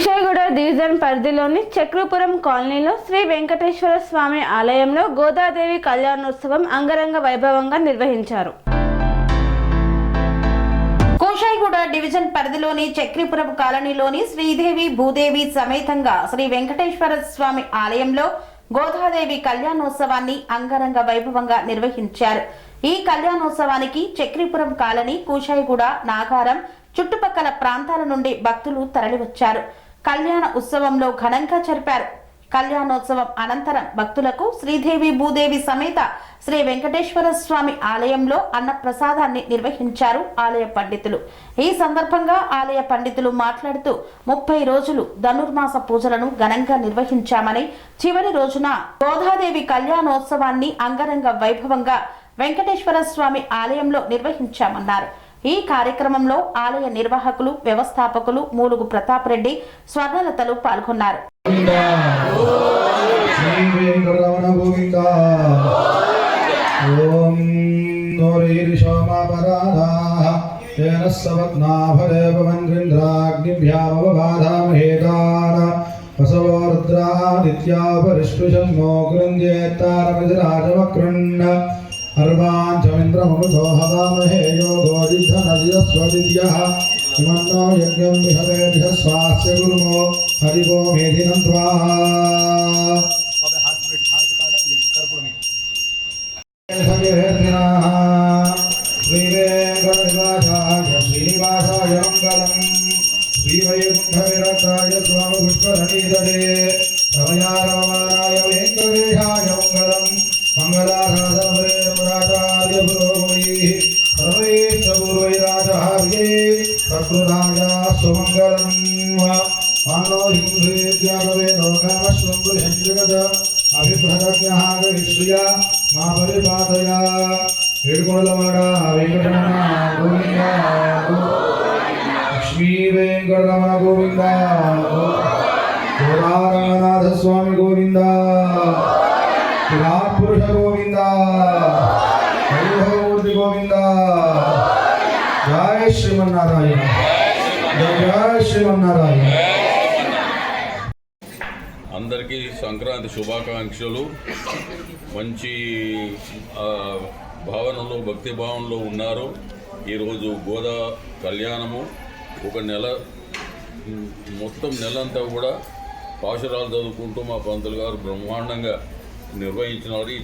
Kushaiguda division పరిధిలోని చక్రపురం కాలనీలో శ్రీ వెంకటేశ్వర స్వామి ఆలయంలో గోదాదేవి కళ్యాణోత్సవం అంగరంగ వైభవంగా నిర్వహించారు. కుషాయిగూడ డివిజన్ పరిధిలోని చక్రపురం కాలనీలోని శ్రీదేవి భూదేవి సమేతంగా శ్రీ వెంకటేశ్వర స్వామి ఆలయంలో గోదాదేవి కళ్యాణోత్సవాన్ని అంగరంగ వైభవంగా నిర్వహించారు. ఈ కళ్యాణోత్సవానికి చక్రపురం కాలనీ, కుషాయిగూడ, నాగారం చుట్టుపక్కల ప్రాంతాల నుండి భక్తులు తరలివచ్చారు. కళ్యాణ ఉత్సవంలో ఘనంగా జరిపారు. కళ్యాణోత్సవం అనంతరం భక్తులకు శ్రీదేవి భూదేవి సమేత శ్రీ వెంకటేశ్వర స్వామి ఆలయంలో అన్న ప్రసాదాన్ని నిర్వహించారు ఆలయ పండితులు. ఈ సందర్భంగా ఆలయ పండితులు మాట్లాడుతూ 30 రోజులు ధనుర్మాస పూజలను ఘనంగా నిర్వహించామని, చివరి రోజున గోదాదేవి కళ్యాణోత్సవాన్ని అంగరంగ వైభవంగా వెంకటేశ్వర స్వామి ఆలయంలో నిర్వహించామన్నారు. ఈ కార్యక్రమంలో ఆలయ నిర్వాహకులు, వ్యవస్థాపకులు మూలుగు ప్రతాప్ రెడ్డి, స్వర్ణలతలు పాల్గొన్నారు. अर्वाञ्चमिन्द्रमरुतो हवामहे योगोजिद्धनजिरस्वदिद्यः हिमन्नो यज्ञं विहवेदिह स्वास्य गुरुमो हरिवो मेधिनं त्वाः श्रीवेङ्कटनिवासाय श्रीनिवासाय मङ्गलम् श्रीवैकुण्ठविरक्ताय स्वामिपुष्करणीधरे रमया रममानाय वेङ्कटेशाय मङ्गलम् मंगलाधारे मुराचार्य पुरोगमैः सर्वैश्चपूर्वैराजहार्ये प्रकृताया सुमङ्गलम् मानो हिंसेत्यागवे लोकामश्वम्बुर्हञ्जगद अभिप्रदज्ञः गरिश्रिया मा परिपातया वेणुगुणलवाड वेङ्कटरमण गोविन्द लक्ष्मी वेङ्कटरमण गोविन्द गोदारंगनाथ स्वामी गोविन्द विराट पुरुष गोविंद हरिहरमूर्ति गोविंद जय श्रीमन्नारायण जय श्रीमन्नारायण అందరికీ సంక్రాంతి శుభాకాంక్షలు. మంచి భావనలో, భక్తి భావనలో ఉన్నారు. ఈరోజు గోదా కళ్యాణము ఒక నెల, మొత్తం నెలంతా కూడా పాశురాలు చదువుకుంటూ మా పంతులు గారు బ్రహ్మాండంగా నిర్వహించినారు. ఈ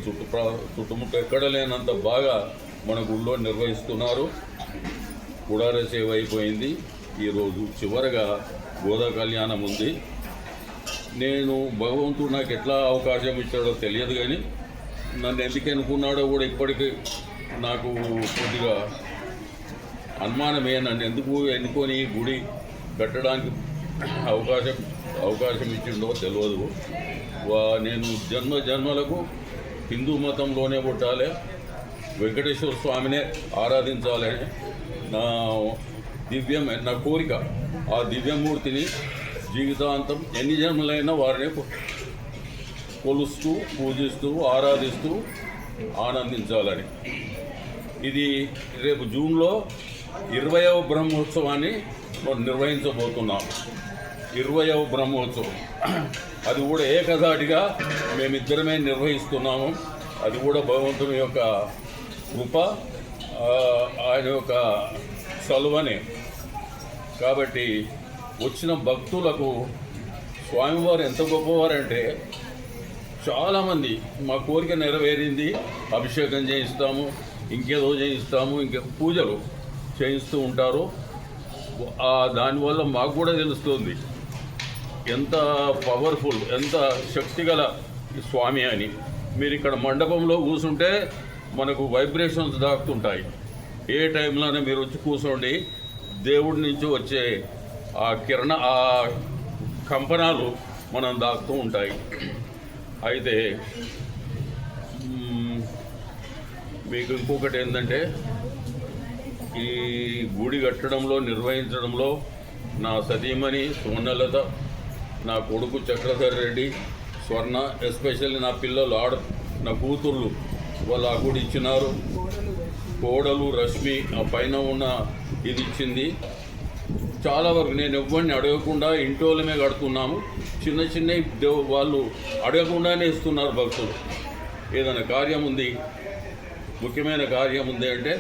చుట్టుముట్టు ఎక్కడ లేనంత బాగా మన గుళ్ళో నిర్వహిస్తున్నారు. గుడార సేవ అయిపోయింది. ఈరోజు చివరగా గోదా కళ్యాణం ఉంది. నేను భగవంతుడు నాకు ఎట్లా అవకాశం ఇచ్చాడో తెలియదు, కానీ నన్ను ఎందుకు అనుకున్నాడో కూడా ఇప్పటికీ నాకు కొద్దిగా అనుమానమే. నన్ను ఎందుకు ఎన్నుకొని గుడి కట్టడానికి అవకాశం ఇచ్చిండో తెలియదు. నేను జన్మలకు హిందూ మతంలోనే పుట్టాలి, వెంకటేశ్వర స్వామినే ఆరాధించాలని నా కోరిక. ఆ దివ్యమూర్తిని జీవితాంతం ఎన్ని జన్మలైనా వారిని కొలుస్తూ, పూజిస్తూ, ఆరాధిస్తూ ఆనందించాలని. ఇది రేపు జూన్లో 20వ బ్రహ్మోత్సవాన్ని నిర్వహించబోతున్నాం. 20వ బ్రహ్మోత్సవం అది కూడా ఏకధాటిగా మేమిద్దరమే నిర్వహిస్తున్నాము. అది కూడా భగవంతుని యొక్క కృప, ఆయన యొక్క చలువనే. కాబట్టి వచ్చిన భక్తులకు స్వామివారు ఎంత గొప్పవారంటే, చాలామంది మా కోరిక నెరవేరింది, అభిషేకం చేయిస్తాము, ఇంకేదో చేయిస్తాము, ఇంకే పూజలు చేయిస్తూ ఉంటారు. దానివల్ల మాకు కూడా తెలుస్తుంది ఎంత పవర్ఫుల్, ఎంత శక్తిగల స్వామి అని. మీరు ఇక్కడ మండపంలో కూర్చుంటే మనకు వైబ్రేషన్స్ దాకుతుంటాయి. ఏ టైంలోనే మీరు వచ్చి కూర్చోండి, దేవుడి నుంచి వచ్చే ఆ కంపనాలు మనం దాకుతూ ఉంటాయి. అయితే మీకు ఇంకొకటి ఏంటంటే, ఈ గుడి కట్టడంలో, నిర్వహించడంలో నా సతీమణి స్వర్ణలత, నా కొడుకు చక్రధర్ రెడ్డి, స్వర్ణ, ఎస్పెషల్లీ నా పిల్లలు, నా కూతుర్లు వాళ్ళు ఆ గుడి ఇచ్చినారు. కోడలు రష్మి ఆ పైన ఉన్న ఇది ఇచ్చింది. చాలా వరకు నేను ఎవరిని అడగకుండా ఇంటోళ్ళమే కడుతున్నాము. చిన్న చిన్న వాళ్ళు అడగకుండానే ఇస్తున్నారు భక్తులు. ఏదైనా కార్యం ఉంది, ముఖ్యమైన కార్యం ఉంది అంటే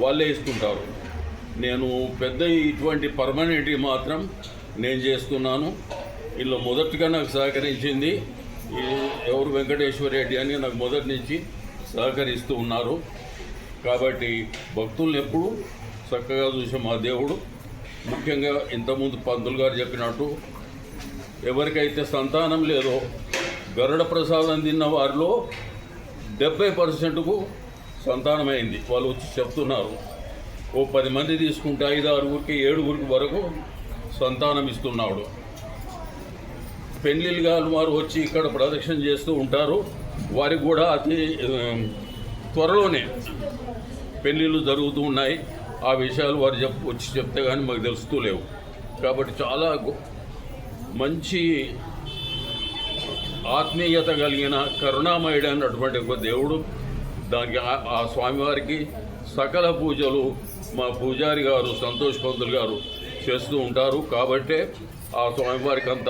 వాళ్ళే ఇస్తుంటారు. నేను పెద్ద ఇటువంటి పర్మనెంట్ మాత్రం నేను చేస్తున్నాను. వీళ్ళు మొదటిగా నాకు సహకరించింది ఎవరు వెంకటేశ్వర రెడ్డి అని నాకు మొదటి నుంచి సహకరిస్తూ ఉన్నారు. కాబట్టి భక్తుల్ని ఎప్పుడు చక్కగా చూసే మా దేవుడు. ముఖ్యంగా ఇంతకుముందు పంతులు గారు చెప్పినట్టు ఎవరికైతే సంతానం లేదో గరుడ ప్రసాదం తిన్న వారిలో 70%కు సంతానమైంది. వాళ్ళు వచ్చి చెప్తున్నారు. ఓ 10 మంది తీసుకుంటే 5, 6 7 వరకు సంతానం ఇస్తున్నాడు. పెళ్ళిళ్ళు కాని వారు వచ్చి ఇక్కడ ప్రదక్షిణ చేస్తూ ఉంటారు. వారికి కూడా అతి త్వరలోనే పెళ్ళిళ్ళు జరుగుతూ ఉన్నాయి. ఆ విషయాలు వారు వచ్చి చెప్తే కానీ మాకు తెలుస్తూ లేవు. కాబట్టి చాలా మంచి ఆత్మీయత కలిగిన కరుణామయుడు అన్నటువంటి ఒక దేవుడు. దానికి ఆ స్వామివారికి సకల పూజలు మా పూజారి గారు సంతోష్ పంతులు గారు చేస్తూ ఉంటారు. కాబట్టే ఆ స్వామివారికి అంత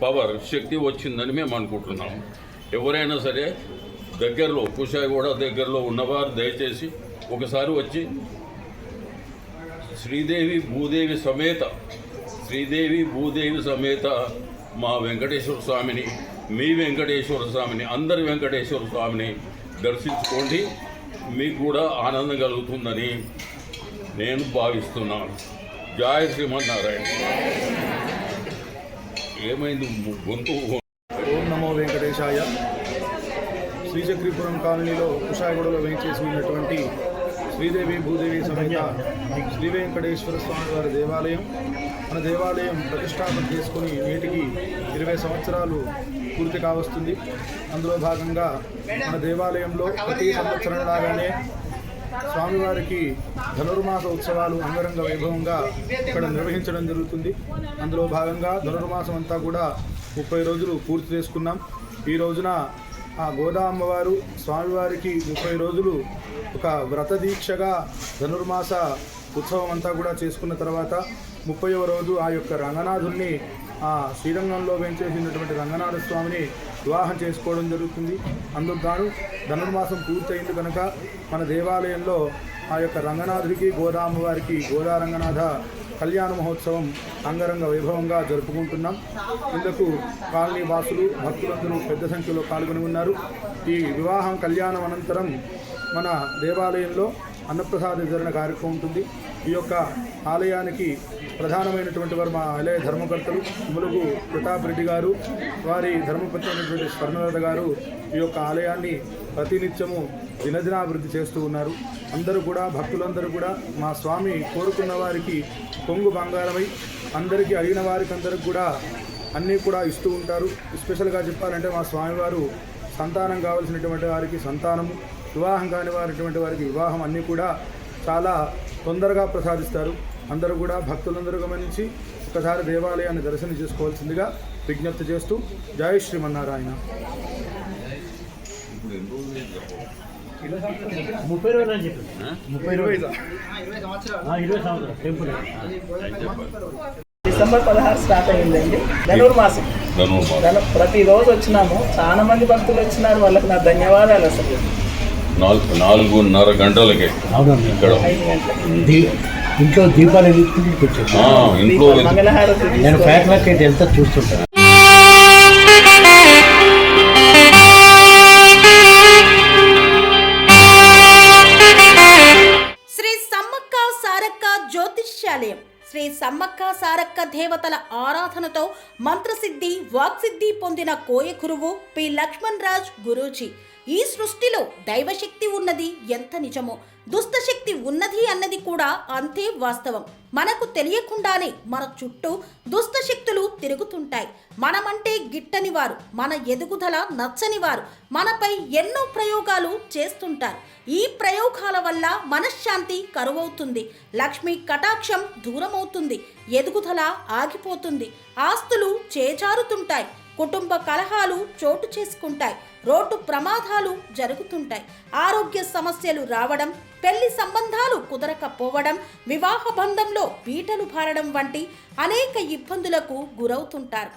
పవర్ శక్తి వచ్చిందని మేము అనుకుంటున్నాము. ఎవరైనా సరే దగ్గరలో కుషాయిగూడ దగ్గరలో ఉన్నవారు దయచేసి ఒకసారి వచ్చి శ్రీదేవి భూదేవి సమేత మా వెంకటేశ్వర స్వామిని, మీ వెంకటేశ్వర స్వామిని, అందరి వెంకటేశ్వర స్వామిని దర్శించుకోండి. మీకు కూడా ఆనందం కలుగుతుందని నేను భావిస్తున్నాను. జయ శ్రీమన్నారాయణ. ఏమైంది గొంతు? ఓం నమో వెంకటేశాయ. శ్రీచక్రీపురం కాలనీలో కుషాయిగూడలో వేయించేసి ఉన్నటువంటి శ్రీదేవి భూదేవి సమేత శ్రీ వెంకటేశ్వర స్వామి వారి దేవాలయం. మన దేవాలయం ప్రతిష్టాపన చేసుకుని నేటికి 20 సంవత్సరాలు పూర్తి కావస్తుంది. అందులో భాగంగా మన దేవాలయంలో ప్రతి సంవత్సరం లాగానే స్వామివారికి ధనుర్మాస ఉత్సవాలు అంగరంగ వైభవంగా ఇక్కడ నిర్వహించడం జరుగుతుంది. అందులో భాగంగా ధనుర్మాసం అంతా కూడా 30 రోజులు పూర్తి చేసుకున్నాం. ఈ రోజున ఆ గోదా అమ్మవారు స్వామివారికి 30 రోజులు ఒక వ్రత దీక్షగా ధనుర్మాస ఉత్సవం అంతా కూడా చేసుకున్న తర్వాత 30వ రోజు ఆ యొక్క రంగనాథుణ్ణి ఆ శ్రీరంగంలో వేంచేసినటువంటి రంగనాథ స్వామిని వివాహం చేసుకోవడం జరుగుతుంది. అందుకు గాను ధనుర్మాసం పూర్తయింది కనుక మన దేవాలయంలో ఆ యొక్క రంగనాథుడికి గోదా అమ్మవారికి గోదా రంగనాథ కళ్యాణ మహోత్సవం అంగరంగ వైభవంగా జరుపుకుంటున్నాం. ఇందుకు కాలనీ వాసులు భక్తులందరూ పెద్ద సంఖ్యలో పాల్గొని ఉన్నారు. ఈ వివాహం కళ్యాణం అనంతరం మన దేవాలయంలో అన్నప్రసాద వితరణ కార్యక్రమం ఉంటుంది. ఈ యొక్క ఆలయానికి ప్రధానమైనటువంటి వారు మా ఆలయ ధర్మకర్తలు ములుగు ప్రతాప్ రెడ్డి గారు, వారి ధర్మపత్ని అయినటువంటి స్వర్ణలత గారు ఈ యొక్క ఆలయాన్ని ప్రతినిత్యము దినదినాభివృద్ధి చేస్తూ ఉన్నారు. అందరూ కూడా భక్తులందరూ కూడా మా స్వామి కోరుకున్న వారికి కొంగు బంగారమై అందరికీ అడిగిన వారికి అందరికి కూడా అన్నీ కూడా ఇస్తూ ఉంటారు. స్పెషల్గా చెప్పాలంటే మా స్వామివారు సంతానం కావలసినటువంటి వారికి సంతానము, వివాహం కాని వారిటువంటి వారికి వివాహం అన్నీ కూడా చాలా తొందరగా ప్రసాదిస్తారు. అందరూ కూడా భక్తులందరూ గమనించి ఒకసారి దేవాలయాన్ని దర్శనం చేసుకోవాల్సిందిగా విజ్ఞప్తి చేస్తూ జై శ్రీమన్నారాయణ. 30 రోజులు అని చెప్పి 20 సంవత్సరాలు టెంపుల్ డిసెంబర్ 16 స్టార్ట్ అయ్యిందండి. ధనుర్మాసం ప్రతిరోజు వచ్చినాము. చాలా మంది భక్తులు వచ్చినారు. వాళ్ళకి నా ధన్యవాదాలు. అసలు 4:30 గంటలకే ఇక్కడ ఇంట్లో దీపాలు ఇంట్లో మంగళహారతి నేను ఫ్యాక్టరీకి అయితే ఎంత చూస్తుంటాను. శ్రీ సమ్మక్క సారక్క జ్యోతిష్యాలయం శ్రీ సమ్మక్క సారక్క దేవతల ఆరాధనతో మంత్రసిద్ధి వాక్సిద్ధి పొందిన కోయకురువు పి లక్ష్మణ్ రాజ్ గురూజీ. ఈ సృష్టిలో దైవశక్తి ఉన్నది ఎంత నిజమో, దుష్టశక్తి ఉన్నది అన్నది కూడా అంతే వాస్తవం. మనకు తెలియకుండానే మన చుట్టూ దుష్టశక్తులు తిరుగుతుంటాయి. మనమంటే గిట్టని వారు, మన ఎదుగుదల నచ్చని వారు మనపై ఎన్నో ప్రయోగాలు చేస్తుంటారు. ఈ ప్రయోగాల వల్ల మనశ్శాంతి కరువవుతుంది, లక్ష్మీ కటాక్షం దూరమవుతుంది, ఎదుగుదల ఆగిపోతుంది, ఆస్తులు చేజారుతుంటాయి. కుటుంబ కలహాలు చోటు చేసుకుంటాయి, రోడ్డు ప్రమాదాలు జరుగుతుంటాయి, ఆరోగ్య సమస్యలు రావడం, పెళ్లి సంబంధాలు కుదరకపోవడం, వివాహ బంధంలో బీటలు భారడం వంటి అనేక ఇబ్బందులకు గురవుతుంటారు.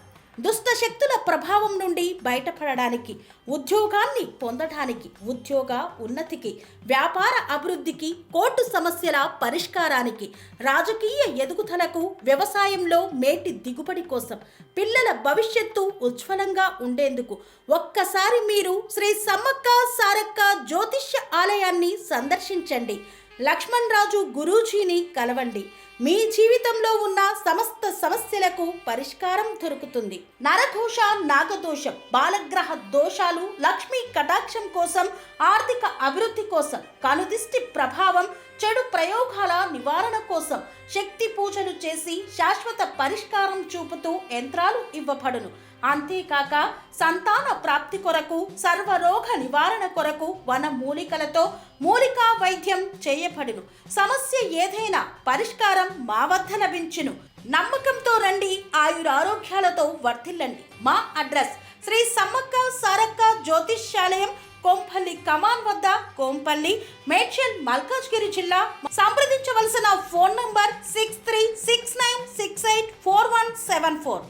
దుష్ట శక్తుల ప్రభావం నుండి బయటపడడానికి, ఉద్యోగాన్ని పొందడానికి, ఉద్యోగ ఉన్నతికి, వ్యాపార అభివృద్ధికి, కోర్టు సమస్యల పరిష్కారానికి, రాజకీయ ఎదుగుదలకు, వ్యవసాయంలో మేటి దిగుబడి కోసం, పిల్లల భవిష్యత్తు ఉజ్వలంగా ఉండేందుకు ఒక్కసారి మీరు శ్రీ సమ్మక్క సారక్క జ్యోతిష్య ఆలయాన్ని సందర్శించండి. లక్ష్మణ్ రాజు గురూజీని కలవండి. మీ జీవితంలో ఉన్న సమస్త సమస్యలకు పరిష్కారం దొరుకుతుంది. నరఘోష, నాగదోషం, బాలగ్రహ దోషాలు, లక్ష్మీ కటాక్షం కోసం, ఆర్థిక అభివృద్ధి కోసం, కనుదిష్టి ప్రభావం, చెడు ప్రయోగాల నివారణ కోసం శక్తి పూజలు చేసి శాశ్వత పరిష్కారం చూపుతూ యంత్రాలు ఇవ్వబడును. అంతేకాక సంతాన ప్రాప్తి కొరకు, సర్వరోగ నివారణ కొరకు వన మూలికలతో మూలికా వైద్యం చేయబడును. సమస్య ఏదైనా పరిష్కారం మా వద్ద లభించును. నమ్మకంతో రండి, ఆయురారోగ్యాలతో వర్ధిల్లండి. మా అడ్రస్ శ్రీ సమ్మక్క సారక్క జ్యోతిష్యాలయం, కొంపల్లి కమాన్ వద్ద, కొంపల్లి, మేడ్చల్, మల్కాజ్గిరి జిల్లా. సంప్రదించవలసిన ఫోన్ నంబర్ 6369684174.